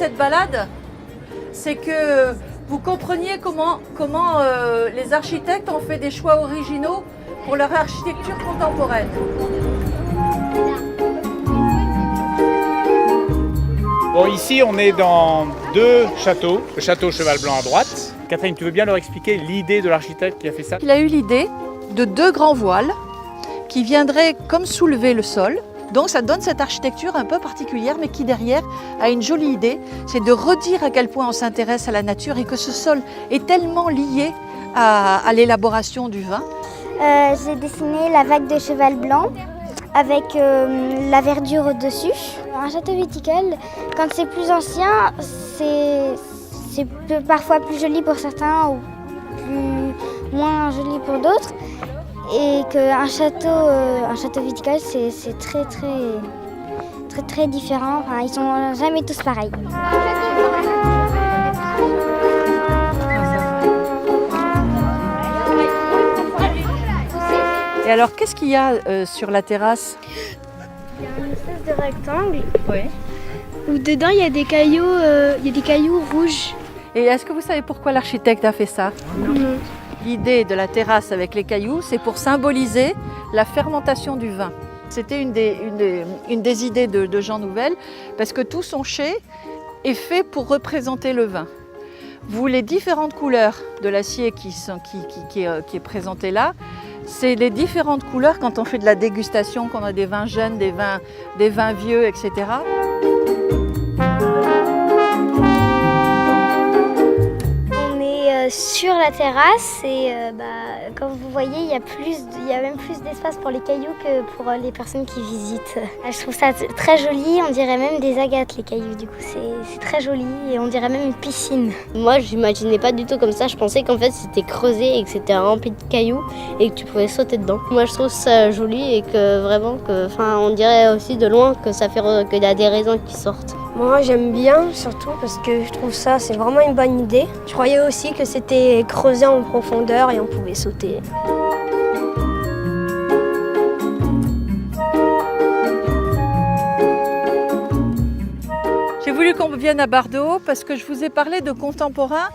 cette balade, c'est que vous compreniez comment les architectes ont fait des choix originaux pour leur architecture contemporaine. Bon, ici, on est dans deux châteaux. Le château Cheval Blanc à droite. Catherine, tu veux bien leur expliquer l'idée de l'architecte qui a fait ça? Il a eu l'idée de 2 grands voiles qui viendraient comme soulever le sol. Donc ça donne cette architecture un peu particulière, mais qui derrière a une jolie idée, c'est de redire à quel point on s'intéresse à la nature et que ce sol est tellement lié à l'élaboration du vin. J'ai dessiné la vague de cheval blanc avec la verdure au-dessus. Un château viticole, quand c'est plus ancien, c'est parfois plus joli pour certains ou moins joli pour d'autres. Et qu'un château viticole, c'est très différent. Enfin, ils sont jamais tous pareils. Et alors, qu'est-ce qu'il y a sur la terrasse? Il y a une espèce de rectangle. Oui. Où dedans, il y a des cailloux rouges. Et est-ce que vous savez pourquoi l'architecte a fait ça? Non. L'idée de la terrasse avec les cailloux, c'est pour symboliser la fermentation du vin. C'était une des idées de Jean Nouvel, parce que tout son chai est fait pour représenter le vin. Vous, les différentes couleurs de l'acier qui est présenté là, c'est les différentes couleurs quand on fait de la dégustation, quand on a des vins jeunes, des vins vieux, etc. Sur la terrasse et comme vous voyez, il y a même plus d'espace pour les cailloux que pour les personnes qui visitent. Je trouve ça très joli, on dirait même des agates les cailloux, du coup c'est très joli et on dirait même une piscine. Moi je n'imaginais pas du tout comme ça, je pensais qu'en fait c'était creusé et que c'était rempli de cailloux et que tu pouvais sauter dedans. Moi je trouve ça joli et que vraiment, on dirait aussi de loin que ça fait qu'il y a des raisins qui sortent. Moi j'aime bien, surtout parce que je trouve ça c'est vraiment une bonne idée. Je croyais aussi que c'était creusé en profondeur et on pouvait sauter. J'ai voulu qu'on vienne à Bardo parce que je vous ai parlé de contemporain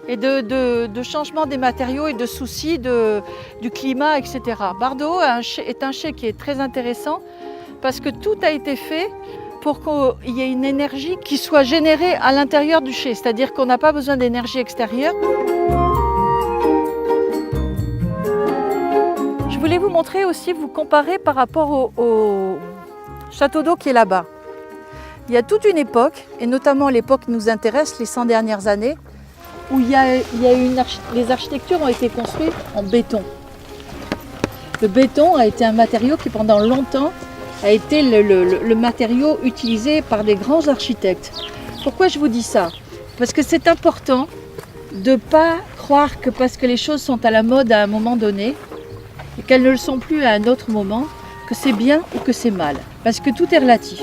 et de changement des matériaux et de soucis du climat, etc. Bardo est un chai qui est très intéressant parce que tout a été fait pour qu'il y ait une énergie qui soit générée à l'intérieur du chai, c'est-à-dire qu'on n'a pas besoin d'énergie extérieure. Je voulais vous montrer aussi, vous comparer par rapport au château d'eau qui est là-bas. Il y a toute une époque, et notamment l'époque qui nous intéresse, les 100 dernières années, où les architectures ont été construites en béton. Le béton a été un matériau qui pendant longtemps a été le matériau utilisé par des grands architectes. Pourquoi je vous dis ça? Parce que c'est important de ne pas croire que parce que les choses sont à la mode à un moment donné et qu'elles ne le sont plus à un autre moment, que c'est bien ou que c'est mal. Parce que tout est relatif.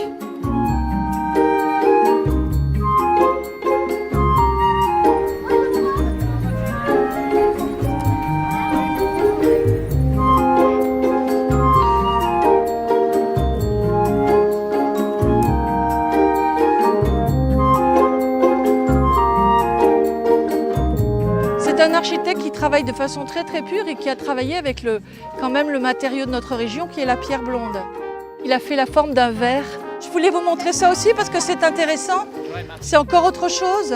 C'est un architecte qui travaille de façon très pure et qui a travaillé avec quand même le matériau de notre région qui est la pierre blonde. Il a fait la forme d'un verre. Je voulais vous montrer ça aussi parce que c'est intéressant. C'est encore autre chose.